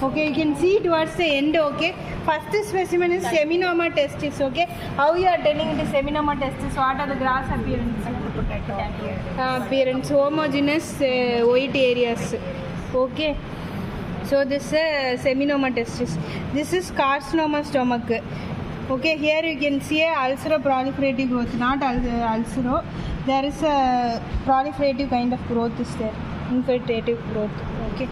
Okay, you can see towards the end. Okay, first specimen is seminoma testis. Okay, how you are telling it is seminoma testis? What are the grass appearance? Appearance homogeneous white areas. Okay, so this is seminoma testis. This is carcinoma stomach. Okay, here you can see a ulcero-proliferative growth, not ulcero. There is a proliferative kind of growth is there, infiltrative growth. Okay,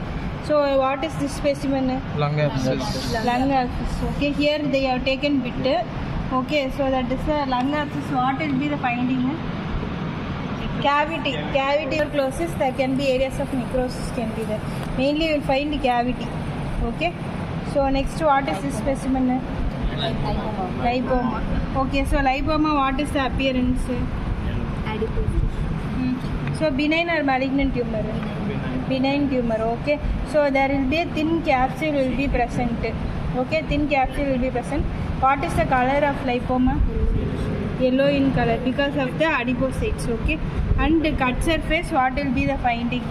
so what is this specimen? Lung abscess. Lung abscess. Okay, here they have taken bit. Okay, so that is a lung abscess. What will be the finding? Cavity or closes. There can be areas of necrosis can be there. Mainly you will find the cavity. Okay, so next what is this specimen? Lipoma. Okay, so lipoma, what is the appearance? So benign or malignant tumor? Benign tumor. Okay, so there will be a thin capsule will be present. Okay, thin capsule will be present. What is the color of lipoma? Yellow in color because of the adipocytes. Okay, and the cut surface, what will be the finding?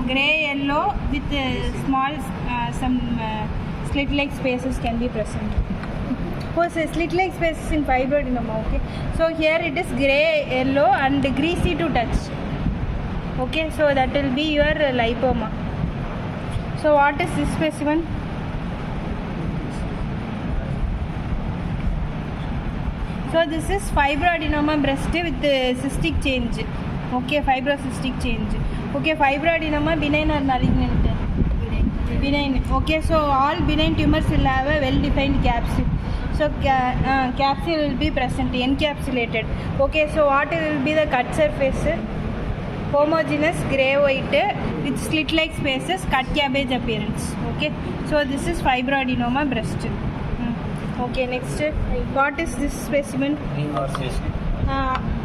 Grey yellow with small slit-like spaces can be present. Suppose slit-like spaces in fibroadenoma. Okay, so here it is grey yellow and greasy to touch. Okay, so that will be your lipoma. So what is this specimen? So this is fibroadenoma breast with cystic change. Okay, fibrocystic change. Okay, fibroadenoma benign or malignant? Benign. Okay, so all benign tumors will have a well-defined capsule. So capsule will be present, encapsulated. Okay, so what will be the cut surface? Homogeneous grey-white with slit-like spaces, cut cabbage appearance. Okay, so this is fibroadenoma breast. Okay, next, what is this specimen?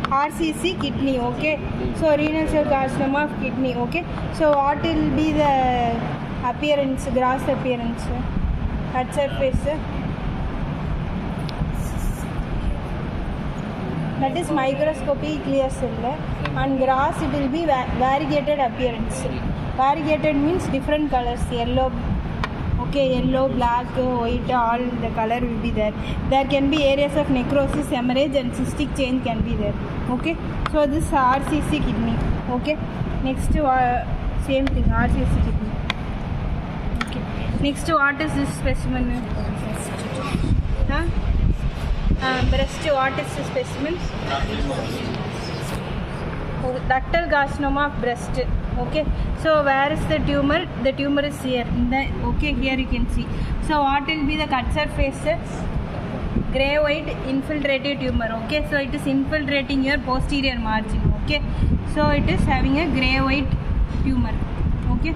RCC kidney. Okay, so renal cell carcinoma of kidney. Okay, so what will be the appearance, gross appearance, cut surface? That is microscopy clear cell, and gross it will be variegated appearance. Variegated means different colors, yellow. Okay, yellow, black, white, all the color will be there. There can be areas of necrosis, hemorrhage and cystic change can be there. Okay, so this RCC kidney. Okay, next same thing, RCC kidney. Okay, next what is this specimen? Breast, what is the specimen? Ductal carcinoma of breast. Okay, so where is the tumor? The tumor is here. Okay, here you can see. So what will be the cut surface? Grey-white infiltrative tumor. Okay, so it is infiltrating your posterior margin. Okay, so it is having a grey-white tumor. Okay,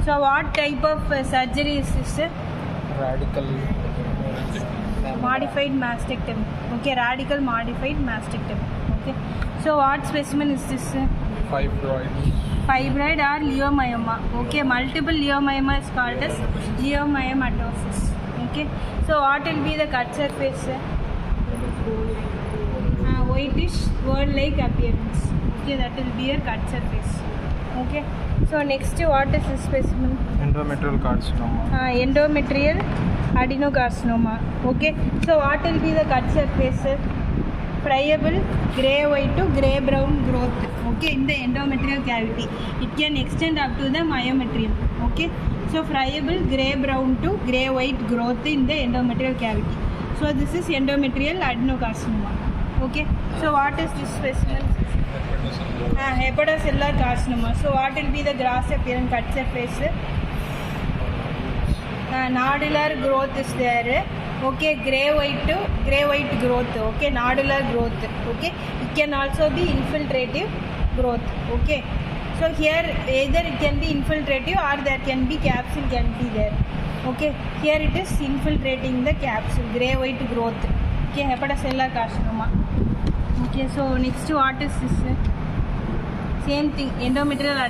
so what type of surgery is this? Radical modified mastectomy. Okay, radical modified mastectomy. Okay, so what specimen is this? fibroid Or leiomyoma. Okay, multiple leiomyoma is called as leiomyomatosis. Okay, so what will be the cut surface? Whitish word-like appearance. Okay, that will be your cut surface. Okay, so next what is this specimen? endometrial carcinoma. Endometrial adenocarcinoma. Okay, so what will be the cut surface? Friable grey-white to grey-brown growth. Okay, in the endometrial cavity. It can extend up to the myometrium. Okay, so friable grey-brown to grey-white growth in the endometrial cavity. So this is endometrial adenocarcinoma. Okay, so what is this specimen? Hepatocellular carcinoma. So what will be the gross appearance, cut surface? Nodular growth is there. Okay, grey-white growth. Okay, nodular growth. Okay, it can also be infiltrative growth. Okay, so here either it can be infiltrative or there can be capsule can be there. Okay, here it is infiltrating the capsule, grey-white growth. Okay, hepatocellular carcinoma. Okay, so next what is this? Same thing, endometrial